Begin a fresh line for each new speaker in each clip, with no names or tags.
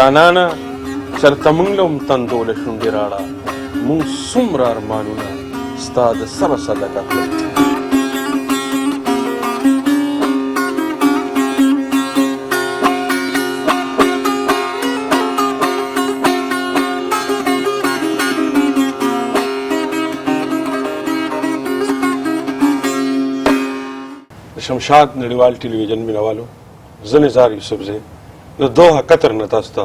جانانا چرته موږ له هم تندوله شونډې راړه موږ څومره ارمانونه ستا د سره صدقه کړل. شمشاد نړیوال ټلویزیون مینوالو، زه نزار یوسفزی د دوحه قطر نه تاسو ته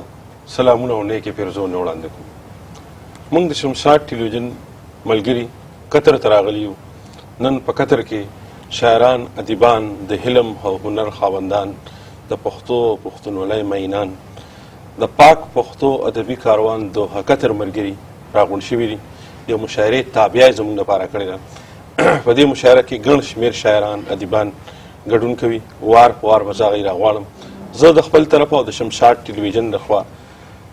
سلامونه او نیکې پیرزونه وړاندې کوم. موږ د شمشاد ټلویزیون ملګري قطر ته راغلي یو. نن په قطر کې شاعران، ادیبان، د علم او هنر خاوندان، د پښتو او پښتونولۍ مینان، د پاک پښتو ادبي کاروان دوحه قطر ملګري راغونډ شوي دي. یو مشاعرې تابعه زموږ لپاره کړې ده. په دې مشاعره کې ګڼ شمېر شاعران، ادیبان ګډون کوي. وار په وار به زه هغوی راغواړم. زه د خپل طرفه او د شمشاد ټلویزیون لخوا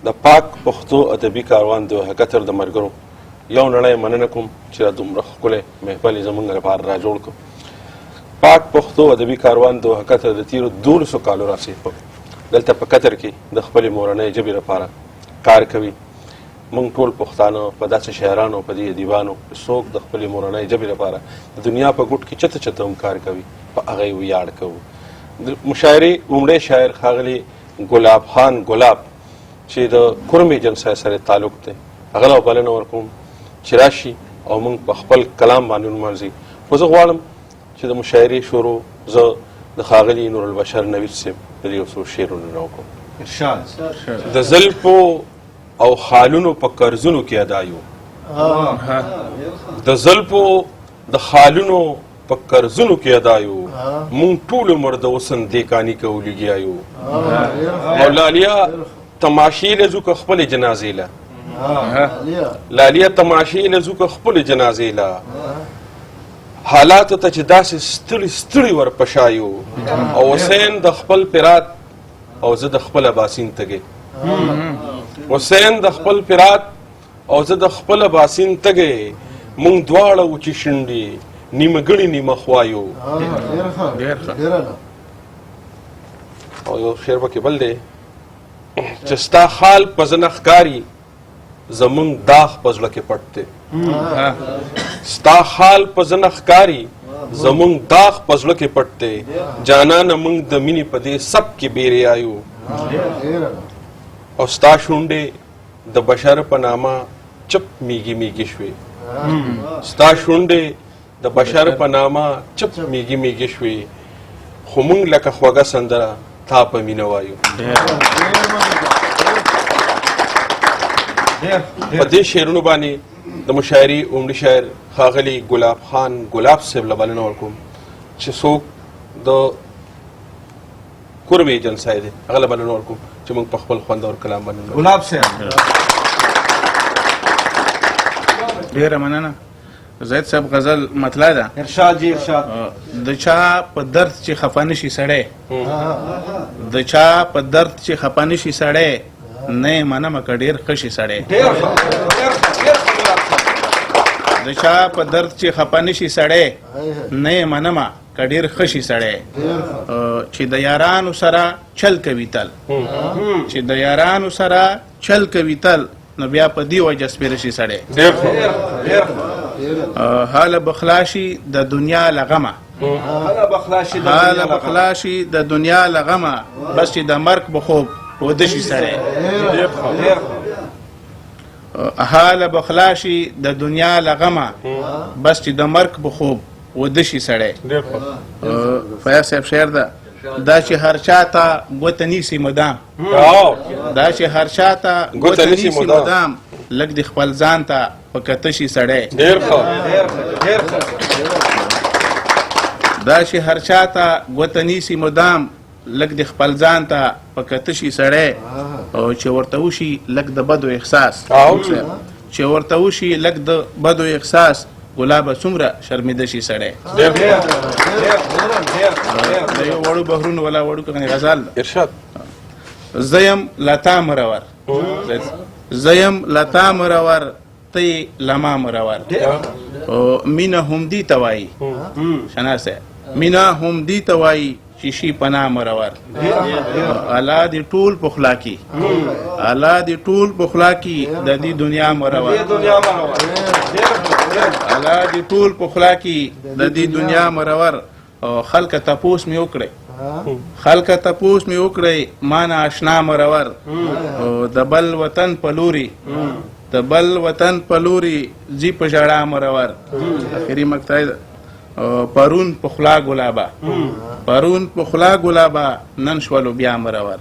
د پاک پښتو ادبي کاروان دوحه قطر د ملګرو یو نړۍ مننه کوم چې دا دومره ښکلی محفل یې زموږ لپاره را جوړ کړو. پاک پښتو ادبي کاروان دوحه قطر د تېرو 1200 کالو راڅخه دلته په قطر کې د خپلې مورنۍ ژبې لپاره کار کوي. موږ ټول پښتانه په داسې شاعرانو، په دې ادیبانو څوک د خپلې مورنۍ ژبې لپاره د دنیا په ګوټ کې چته چته هم کار کوي، په هغه یې ویاړ کوو. د مشاعرې لومړی شاعر ښاغلی ګلاب خان ګلاب چې د کرم ایجنسۍ سره تعلق دی، هغه له بلنه ورکوم چې راشي او موږ په خپل کلام باندې ونمانځي. خو زه غواړم چې د مشاعرې شروع زه د ښاغلي نورالبشر نوید صاحب د دې یو څو شعرونه نه وکړم. د زلفو او خالونو په قرضونو کې ادایو، د زلفو د خالونو په قرضونو کې ادایو، مونږ ټول عمر د وسن دیکانی کو لګیایو. مولالیا تماشې لزو که خپل جنازې له، لالیا تماشې لزو که خپل جنازې له، حالاتو ته چې داسې ستړي ستړي ورپشایو، او حسین د خپل پرات او زه د خپل باسین تګې، حسین د خپل پرات او زه د خپل باسین تګې، مونږ دواړه وچې شونډې نیمه ګړې نیمه خوایو. او یو شعر پکې بل دی چې ستا خال په زه نه ښکاري زمونږ داغ په زړه کې پټ دی، ستا خال په زه نه ښکاري زمونږ داغ په زړه کې پټ دی، جانانه مونږ د مینې په دې سب کې بیریایو. او ستا شونډې د بشر په نامه چپ میږي میږي شوې، ستا شونډې د بشر په نامه چپ میږي میږي شوې، خو موږ لکه خوږه سندره تا په مینه وایو. په دې شعرونو باندې د مشاعرې عمري شاعر ښاغلي ګلاب خان ګلاب صاحب له بلنه ورکوم چې څوک د کرم ایجنسۍ دی، هغه له بلنه ورکوم چې موږ په خپل خوندور کلام باندې
ګلاب صاحب. ډېره مننه. زید صاحب غزل مطلع ده. ارشاد جی ارشاد. د چا په درد چې خفه نشي سړی، د چا په درد چې خفه نشي سړی، نه یې منمه که ډېر ښه شي سړی، د چا په درد چې خفه نشي سړی، نه یې منمه که ډېر ښه شي سړی، چې د یارانو سره چل کوي تل، چې د یارانو سره چل کوي تل، نو بیا په دې وجه سپېره شي سړی. حاله بخلاشي د دنیا له غمه، حاله بخلاشي د دنیا له غمه، بس چې د مرګ به خوب وده شي سړی، حاله بخلاشي د دنیا له غمه، بس چې د مرګ به خوب وده شي سړی. فیاض صاحب شعر ده دا چې هر چاته ګوته نیسي مدام، دا چې هر چاته ګوته نیسي مدام، لږ د خپل ځان ته په کته شي سړی. دا چې هر چاته ګوته نیسي مدام، لږ د خپل ځان ته په کته شي سړی، او چې ورته وشي لږ د بدو احساس، چې ورته وشي لږ د بدو احساس، ګلابه څومره شرمېده شي سړی. د یو وړو بحرونو والا وړو که غزل ده. ارشاد. زیم لتا مرور، زیم لتا مرور، تی لما مرور، مینه هم دی ته وایي، شناسه مینه هم دی ته وایي، چې شي پناه مرور الله دې ټول پخلا کی الله دې ټول پخلا کی د دې دنیا مرور الله دې ټول پخلا کی د دې دنیا مرور او خلک تپوس مې وکړي خلک تپوس مې وکړي مان آشنا مرور او د بل وطن پلوري د بل وطن پلوري زی په ژړا مرور اخري مقطع پرون پخلا ګلابا پرون پخلا ګلابا نن شولو بیا مرور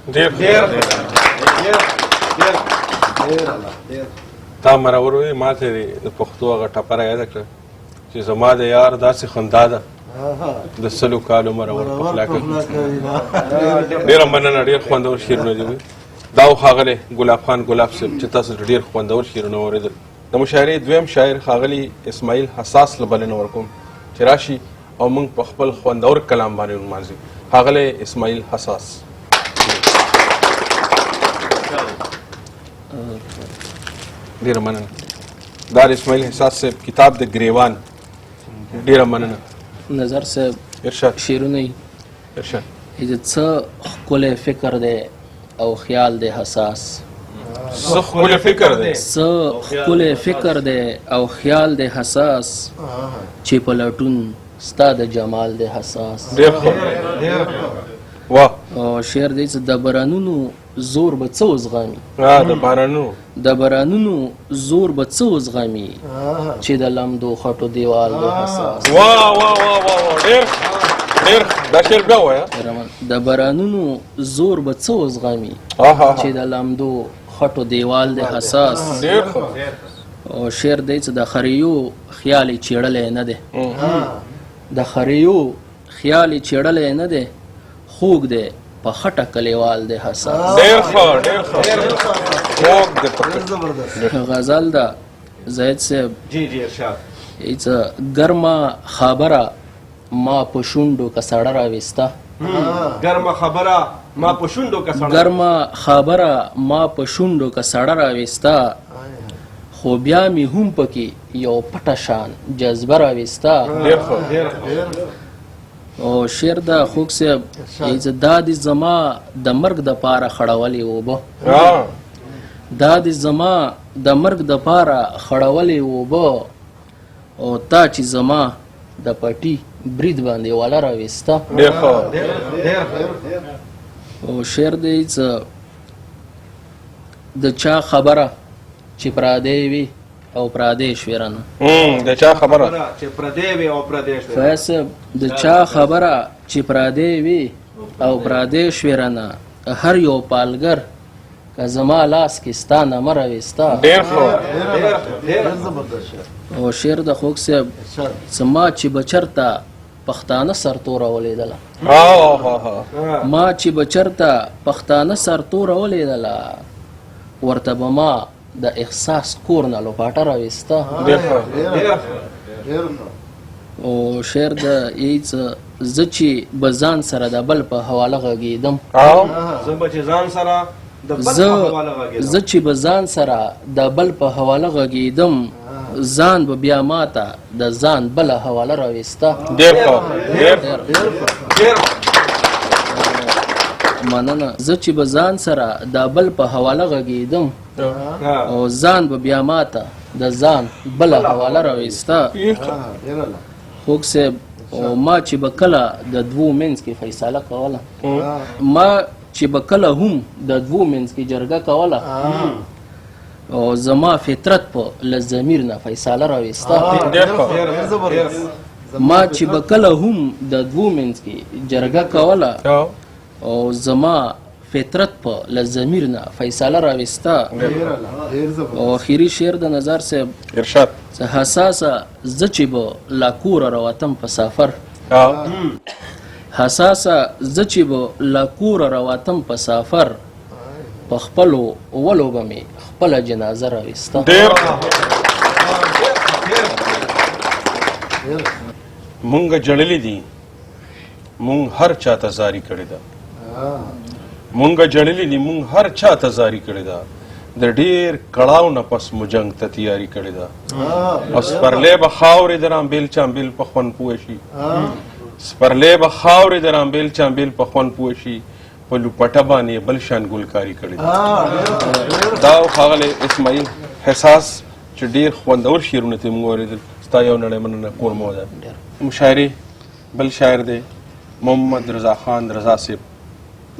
تا مرور وي ما ته د پښتو هغه ټپره یاد کړه چې زما د یار داسې خندا ده د سلو کالو مرور پخلا کوي ډېره مننه ډېر خوندور شعرونه دي دا و ښاغلی ګلاب خان ګلاب صاحب چې تاسو ډېر خوندور شعرونه واورېدل د مشاعرې دویم شاعر ښاغلي اسماعیل حساس له بلنه ورکوم چې راشي او موږ په خپل خوندور کلام باندې ونمانځي ښاغلی اسماعیل حساس ډېره مننه دا اسماعیل حساس صاحب کتاب د ګریوان ډېره مننه
نظر صاحب
ارشاد
شعرونه
ارشاد
څه ښکلی فکر دی او خیال دی حساس
څه ښکلی فکر دی
څه ښکلی فکر دی او خیال دی حساس چې په لټون ستا د جمال دی حساس
ډېر ښه واه
او شعر دی چې د بارانونو زور به څه وزغمي
د بارانونو
د بارانونو زور به څه وزغمي چې د لمدو خټو دیوال دی حساس
واه واه واه واه ډېر ډېر دا شعر بیا وایه
د بارانونو زور به څه وزغمي چې د لمدو خټو دیوال دی حساس
ډېر ښه
او شعر دی چې د خریو خیال یې چیړلی نه دی د خریو خیال یې چیړلی نه دی خوږ دی په خټه کلیوال دی حساس
ډېر ښه ډېر ښه خوږ دی
غزل ده زید صاحب
جی جی ارشاد
ایڅ ګرمه خبره ما په شونډو که سړه راویسته
ګرمه خبره ما په شونډو که سړه
ګرمه خبره ما په شونډو که سړه راویسته خو بیا مې هم پکې یو پټه شان جذبه راویسته
ډېر ښه
او شعر د خوږ صاحب ایڅ دا دې زما د مرګ د پاره خړولې اوبه دا دې زما د مرګ د پاره خړولې اوبه او تا چې زما د پټي برید باندې والا راویسته
ډېر ښه
او شعر دی چې د چا خبره چې پرادی وي او پرادی شویرنه
د چا خبره
چې پردی وي او پردی شوی
فیص د چا خبره چې پرادی وي او پرادی شویرنه هر یو پالګر که زما لاس کې ستا نمه راویسته
ډېر ښه
او شعر د خوږ صاحب زما چې بچرته پښتانه سرتوره ولیدله ما چې بچرته پښتانه سرتوره ولیدله ورته به ما د احساس کور نه لوپاټه راویسته او شعر د ایڅ زه چې به ځان سره د بل په حواله غږېدم زه چې به ځان سره د بل په حواله غږېدم ځان به بیا ماته د ځان بله حواله راویسته مننه زه چې به ځان سره د بل په حواله غږېدم او ځان به بیا ماته د ځان بله حواله راویسته خوږ صاحب ما چې به کله د دوو منځ کې فیصله کوله ما چې به کله هم د دوو منځ کې جرګه کوله او زما فطرت په له ضمیر نه فیصله راویسته ما چې به کله هم د دوو منځ کې جرګه کوله او زما فطرت په له ضمیر نه فیصله راویسته او اخري شعر د نظر صاحب
ارشاد
حساسه زه چې به لا کوره راوتم په سفر حساسه زه چې به لا کوره راوتم په سفر په خپلو ولو به مې خپله جنازه راویسته
مونږ جړلې دي مونږ هر چاته زاری کړې ده مونږ جړلې دي مونږ هر چاته زاری کړې ده د ډېر کړاو نه پس مو جنګ ته تیاری کړې ده اوس پرلی به خاورې د رامبیل چامبیل په خوند پوه شي سپرلی به خاورې د رامبیل چامبیل په خوند پوه شي په لوپټه باندې بل شان ګلکاري کړې ده. دا ښاغلی اسماعیل حساس چې ډېر خوندور شعرونه ترې موږ اورېدل. ستا یو نړۍ مننه کورمو ده. مشاعرې بل شاعر دی محمد رضا خان رضا صاحب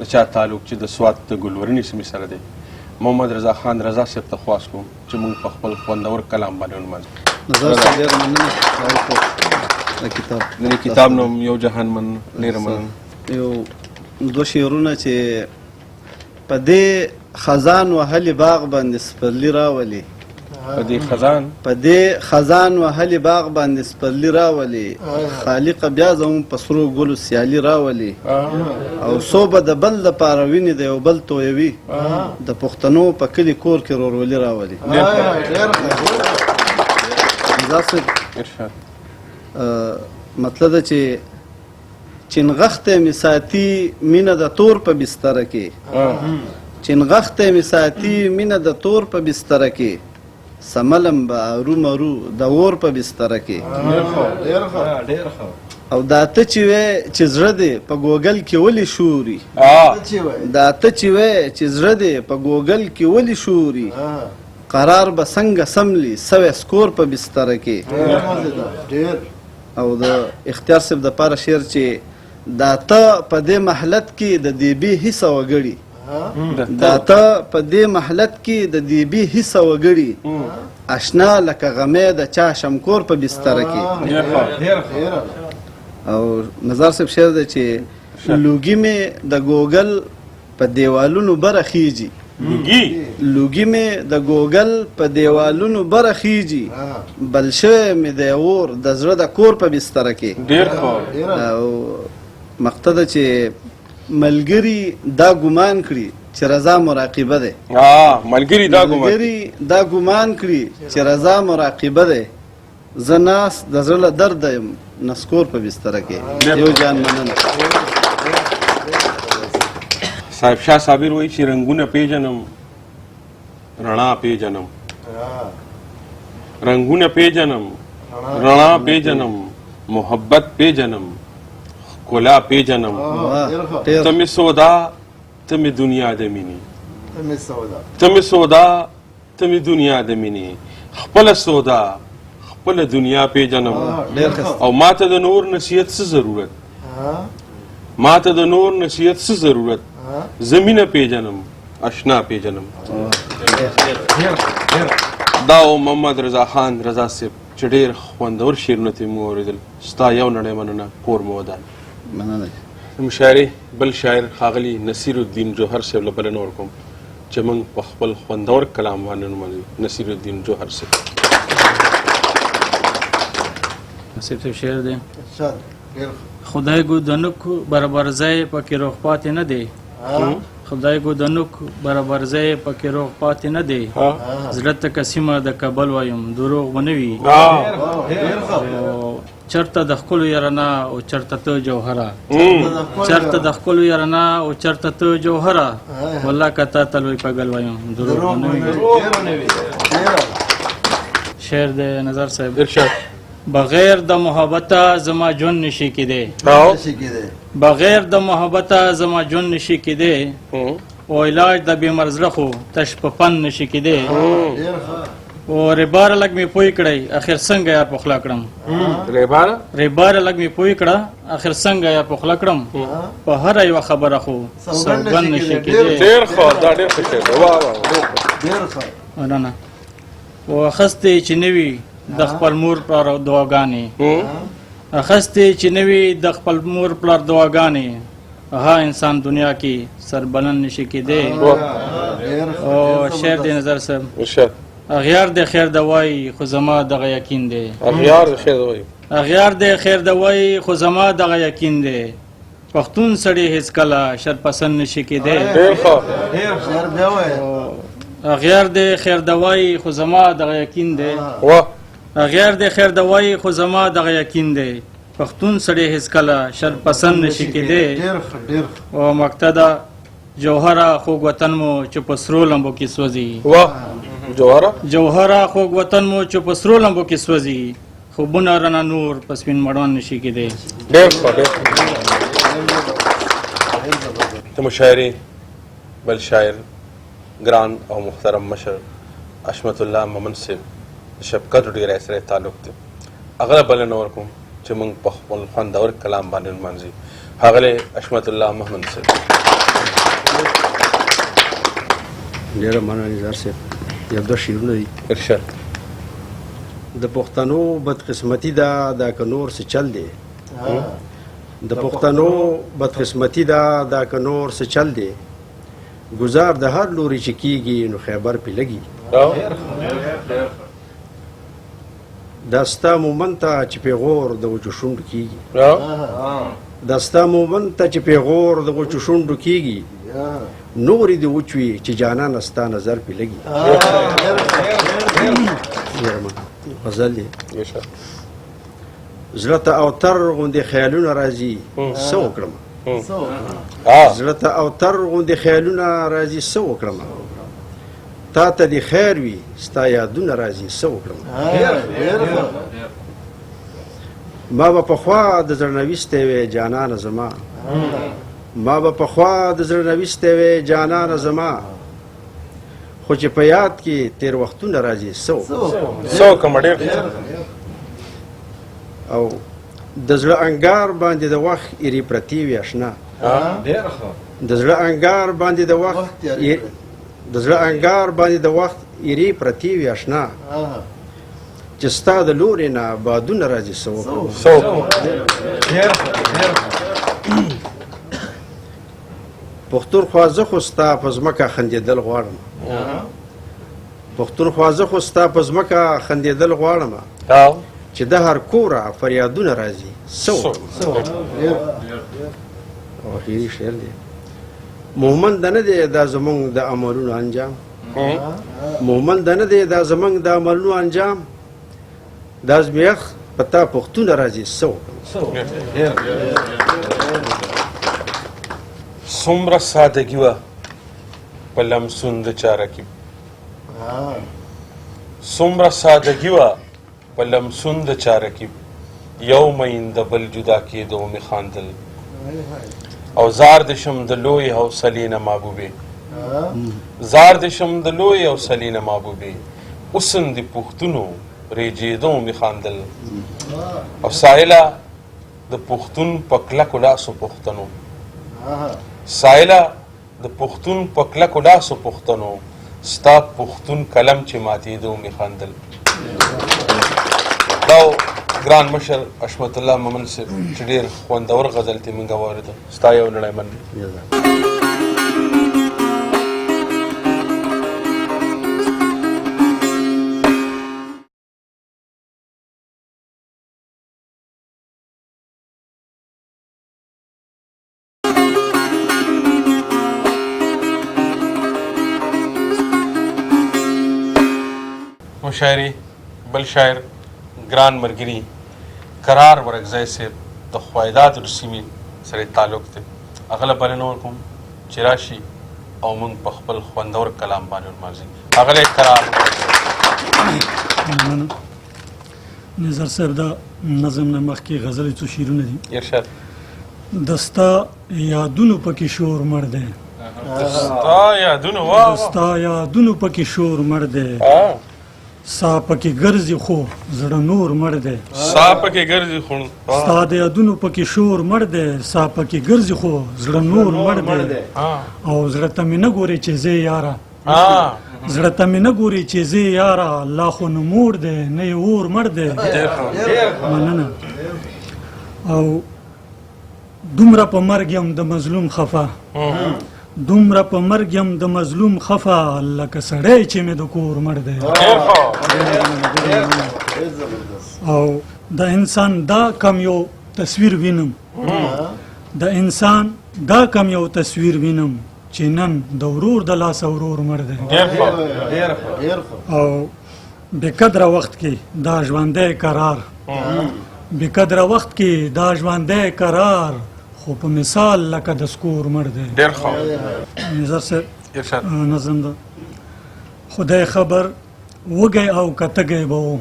د چا تعلق چې د سوات د ګلورنې سیمې سره دی. محمد رضا خان رضا صاحب ته خواست کوم چې موږ په خپل خوندور کلام باندې ونمانځو.
نظر صاحب ډېره مننه د کتاب
د دې کتاب نوم یو جهان مننه. ډېره مننه.
یو دوه شعرونه چې په دې خزان وهلي باغ باندې سپرلي راولي،
په دې خزان
په دې خزان وهلي باغ باندې سپرلي راولي، خالقه بیا زموږ په سرو ګلو سیالي راولي، او څو به د بل دپاره ویني د یو بل تویوي، د پښتنو په کلي کور کې رورولي راولي.
ارشاد
مطلب ده چې چنغخته می ساتي مینه د تور په بستر کې، چنغخته می ساتي مینه د تور په بستر کې، سملم به ارو مرو د اور په بستر کې. او دا ته چې وې چې زړه دې په ګوګل کې ولې شوري، دا ته چې وې چې زړه دې په ګوګل کې ولې شوري، قرار به څنګه سملی سوی سکور په بستر کې. او د اختیار صاحب د پاره شعر چې دا ته په دې محلت کې د دې بي حصه وګړي، دا ته په دې محلت کې د دې بي حصه وګړي، اشنا لکه غمې د چا شمکور په بستر کې. او نظر صاحب شعر دی چې لوګي مې د ګوګل په دیوالونو برخیږي، لوګي مې د ګوګل په دیوالونو برخیږي، بل شوی مې د اور د زړه د کور په بستر کې. او مقصد چې ملګري دا ګمان کړي چې رضا مراقبه ده،
ملګري
دا ګمان کړي چې رضا مراقبه ده، زه ناس د زړه درد یم نسکور په بستر کې. یو جان مننه.
صاحب شاه صابر وایي چې رنګونه پیژنم رڼا پیژنم، رنګونه پیژنم رڼا پیژنم، محبت پیژنم ښکلا پیژنم، ته مې سودا ته مې دنیا د مینې، ته مې سودا ته مې دنیا د مینې، خپله سودا خپله دنیا پیژنم. او ماته د نور نصیحت څه ضرورت، ماته د نور نصیحت څه ضرورت، زمینه پیژنم اشنا پیژنم. دا و محمد رضا خان رضا صاحب چې ډېر خوندور شعرونه ترې مو اورېدل. ستا یو نړۍ مننه کور مو ودان.
مننه.
مشاعرې بل شاعر ښاغلي نصیر الدین جوهر صاحب له بلنه ورکوم چې موږ په خپل خوندور کلام باندې ونمانځو. نصیر الدین جوهر صاحب.
نصیب صاحب شعر دی: خدای گو دنک برابر ځای پکې روغ پاتې نه دی، خدای گو دنک برابر ځای پکې روغ پاتې نه دی، زړه ته قسیمه د کابل وایم دروغ به نه وي، چرته د ښکلو یارانه او چرته ته جوهره، چرته د ښکلو یارانه او چرته ته جوهره، والله که تا ته لوی پګل وایم دروغ به نه وي. شعر دی نظر صاحب:
ارشاد.
بغیر د محبته زما جون نشي کېدی، بغیر د محبته زما جون نشي کېدی، او علاج د بیمار زړه خو تش په فن نشي کېدی، او ریباره لږ مې پوی کړی اخر څنګه یار پخلا کړم، ریباره لږ مې پوی کړه اخر څنګه یار پخلا کړم، په هره یوه خبره خو سوګند نشي کېدی.
ډېر ښه، دا ډېر ښه شعر دی. واه واه.
مننه. او اخستې چې نه وي د خپل مور پلار دعاګانې، اخستې چې نه وي د خپل مور پلار دعاګانې، ها انسان دنیا کې سربلند نشي کېدی. او شعر دی نظر صاحب: اغیار د خیر دوای خو زما دغه یقین دی،
اغیار د خیر دوای،
اغیار د خیر دوای خو زما دغه یقین دی، پښتون سړی هیڅ کله شر پسند نشي کېدی. اغیار د خیر دوای خو زما دغه یقین دی، اغیار د خیر دوای خو زما دغه یقین دی، پښتون سړی هیڅ کله شر پسند نشي کېدی. او مقتدا جوهره خوږ وطن مو چې په سرو لمبو کې سوځي،
جوهره
خوږ وطن مو چې په سرو لمبو کې سوځي، خوبونه رانه نور په سپین مړوند نشي کېدی.
ډېر ښه ډېر د مشاعرې بل شاعر ګران او محترم مشر حشمت الله مومن صاحب د شفقت ډېری سره تعلق دی. هغه بلنه ورکوم چې موږ په خپل خوندور کلام باندې نمانځي. ښاغلی حشمت الله مومن صاحب.
ډېره مننه نظار صاحب. یو دوه شعرونه دي.
ارشاد.
د پښتنو بدقسمتي ده دا که نور څه چل دی. د پښتنو بدقسمتي ده دا که نور څه چل دی. گزار د هر لوري چې کیږي نو خیبر پې لګي. دا ستا مومن ته چې پیغور د وچو شونډو کیږي. دا ستا مومن ته چې پیغور د وچو شونډو کیږي. نورې دې وچ وي چې جانانه ستا نظر پې لګي. غزل دی. زړه ته اوتر غوندې خیالونه راځي څه وکړم. زړه ته اوتر غوندې خیالونه راځي څه وکړم. تا ته دې خیر وي ستا یادونه راځي څه وکړم. ما به پخوا د زړه نویستی وې جانانه زما. ما به پخوا د زړه نویستی وې جانانه زما. خو چې په یاد کې تیر وختونه راځي څه وکړم. او د زړه انګار باندې د وخت ایرې پرتې وي اشنا. د زړه انګار باندې د وخت د زړه انګار باندې د وخت ایرې پرتې وي اشنا. چې ستا د لورې نه بادونه راځي څه وکړم. پښتونخوا زه خو ستا په ځمکه خندېدل غواړم. پښتونخوا زه خو ستا په ځمکه خندېدل غواړم. چې د هر کوره فریادونه راځي څه وکړم. او اخري شعر دی. مومن د نه دی دا زمونږ د عملونو انجام. مومن د نه دی دا زمونږ د عملونو انجام. دا زمیخ په تا پښتونه راځي څه وکړم.
څومره سادګي وه په لمسون د چا رقیب. څومره سادګي وه په لمسون د چا رقیب. یو مین د بل جدا کېدو مې خاندل. او زار دې شم د لوی حوصلې نه محبوبې. زار دې شم د لوی حوصلې نه محبوبې. حسن د پښتونو ریجېدو مې خاندل. او سایله د پښتون په کلکو لاسو پښتنو. سایله د پښتون په کلکو لاسو پښتنو. ستا پښتون کلم چې ماتېدو مې خاندل. دا ګران مشر حشمت الله مومن صاحب چې ډېر خوندور غزل ترې موږ واورېده. ستا یو نړۍ من مشاعرې بل شاعر ګران ملګري قرار ورکزی صاحب د خوایداتو د سیمې سره تعلق دی. هغه له بلنه ورکوم چې راشي او موږ په خپل خوندور کلام باندې ونمانځي. هغه قرار
نظر صاحب دا نظم نه مخکې غزلې څو شعرونه دي.
ارشاد.
د ستا یادونو پکې شور مړ دی.
ستا یادونو واه
د ستا یادونو پکې شور مړ دی. سا پکې ګرځي خو زړه نور مړ دی.
سا پکې ګرځي خو
ستا د یادونو پکې شور مړ دی. سا پکې ګرځي خو زړه نور مړ دی. او زړه ته مې نه ګورې چې زه یاره. زړه ته مې نه ګورې چې زه یاره. لا خو نه موړ دی نه یې اور مړ دی. مننه. او دومره په مرګ یم د مظلوم خفه. دومره په مرګ یم د مظلوم خفه. لکه سړی چې مې د کور مړ دی. او د انسان دا کم یو تصویر وینم. د انسان دا کم یو تصویر وینم چې نن د ورور د لاس ورور مړ دی. او بېقدره وخت کې دا ژوندی قرار. بېقدره وخت کې دا ژوندی قرار. خو په مثال لکه د سکور مړ دی.
ډېر ښه.
نظر صاحب نظم ده. خدای خبر وږی او که تږی به و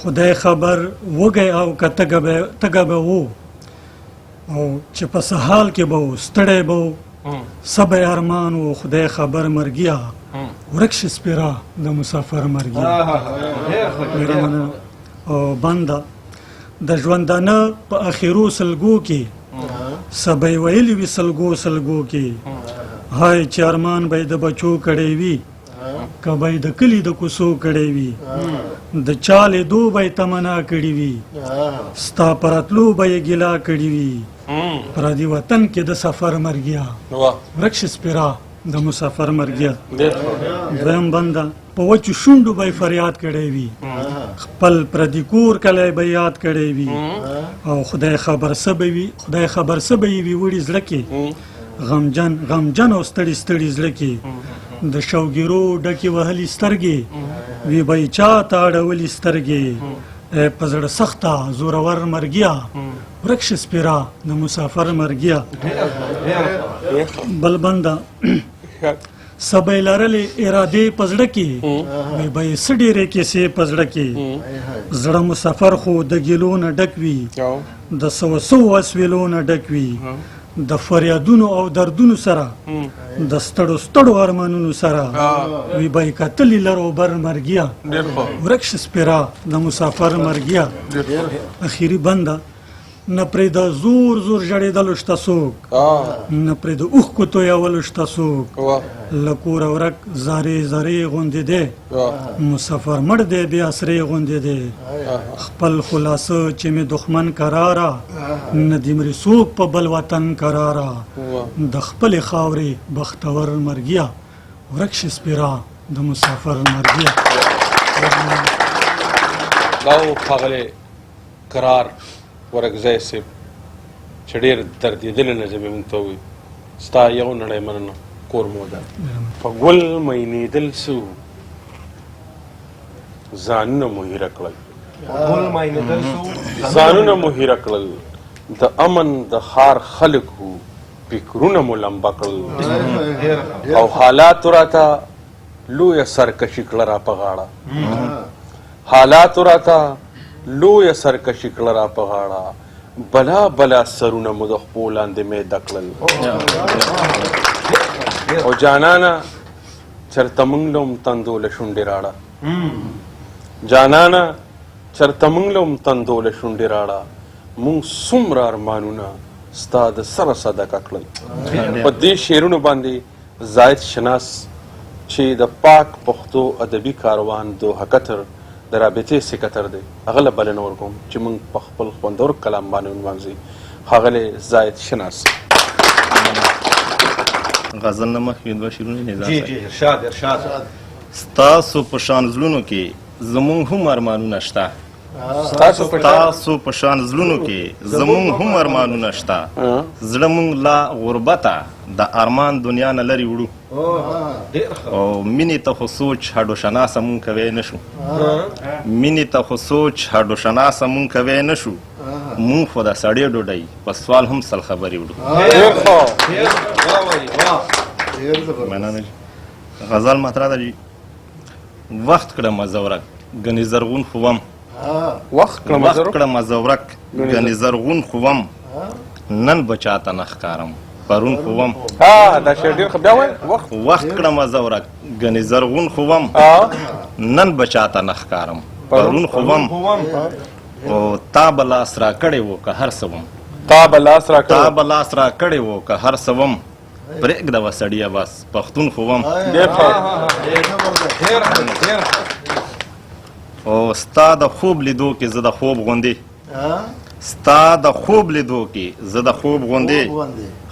خدای خبر وږی او که تږی به و او چې په څه حال کې به و ستړی به و سبی ارمان و خدای خبر مرګیا ورک شي سپیره د مسافر مرګیا ډېره مننه. او بنده د ژوندانه په اخرو سلګو کې سبی ویلي وي سلګو کې هاي چې ارمان به د بچو کړی وي که به د کلي د کوڅو کړی وي د چا لیدو به یې تمنا کړې وي ستا په راتلو به یې ګیله کړې وي پردي وطن کې د سفر مرګیا ورک شي سپیره د مسافر مرګیا. دویم بنده په وچو شونډو به یې فریاد کړی وي خپل پردي کور کلی به یاد کړی وي او خدای خبر څه به وي وړي زړه کې غمجن او ستړي زړه کې د شوګیرو ډکې وهلي سترګې وی به یې چا ته اړولي سترګې په زړه سخته زورور مرګیا ورک شي سپیره د مسافر مرګیا. بل بنده سبی لرلې ارادې په زړه کې وی به یې څه ډېرې کیسې په زړه کې زړه مسافر خو د ګیلو نه ډک وي د سوو اسویلو نه ډک وي د فریادونو او دردونو سره د ستړو ارمانونو سره وی به یې کتلي لرو بر مرګیا ورک شي سپیره د مسافر مرګیا. اخیری بنده نه پرې د زور ژړېدلو شته څوک نه پرې د اوښکو تویولو شته څوک له کوره ورک زارې غوندې دی مسافر مړ دی بیا سرې غوندې دی خپل خلاصه چې مې دښمن کراره نه دې مري څوک په بل وطن کراره د خپلې خاورې بختور مرګیا ورک شي سپیره د مسافر مرګیا.
دا و ښاغلی قرار ورکزی صاحب چې ډېر دردېدلې نظمې مونږ ته ووایي ستا یو نړۍ مننه کور مو ده په ګل مینېدل څه وو ځانونه مو هیره کړل د امن د ښار خلک وو فکرونه مو لمبه کړل او حالاتو راته لویه سرکشي کړه را په غاړه بلا سرونه مو د خپو لاندې میده کړل او جانانه چرته موږ له هم تندو له شونډې راړه موږ څومره ارمانونه ستا د سره صدقه کړل. په دې شعرونو باندې زاید شناس چې د پاک پښتو ادبي کاروان دوحه قطر د رابطې سکتر دی هغه له بلنه ورکوم چې موږ په خپل خوندور کلام باندې ونمانځي ښاغلی زاید شناس.
غزل نه مخکې دوه شعرونه ارشاد. ستاسو په شان زړونو کې زمونږ هم ارمانونه شته زړه مونږ لا غربته د ارمان دنیا نه لرې وړو او مینې ته خو سوچ هډو شناسه مونږ کوی نه شو مونږ خو د سړې ډوډۍ په سوال هم سل خبرې وړو. غزل مطرح ده جي وخت کړه مزورک ګنې زرغون خوم نن بچاته نه ښکارم پرون خوم وخت کړه مزورک ګنې زرغون خوم نن بچاته نه ښکارم پرون خوم او تا به لاس را کړی و که هر څه وم پرېږده وه سړیه بس پښتون خوم او ستا د خوب لیدو کې زه د خوب غوندې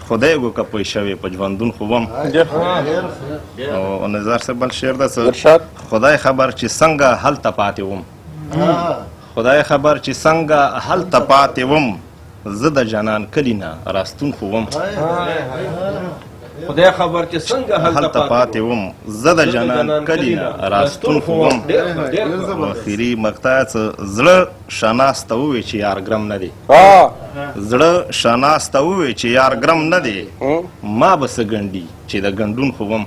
خدای گو که پوی شوی په ژوندون خوبم. او نظر صاحب بل شعر ده خدای خبر چې څنګه هلته پاتې وم زه د جانان کلی نه راستون خوبم.
خدای خبر چې څنګه
هلته پاتې وم زه د جانان کلی نه راستون خوبم. اخري مقطع زړه شناسته ووی چې یار ګرم نه دی ما به څه ګنډي چې د ګنډون خوبم.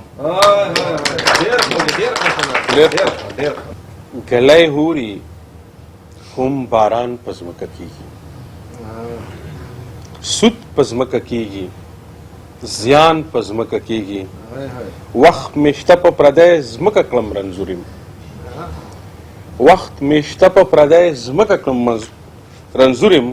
ګلی هوري هم باران په ځمکه کیږي سود په ځمکه کیږي زیان په ځمکه کیږي وخت میشته په پردی ځمکه کړم رنځوریم وخت میشته په پردی ځمکه کړم رنځوریم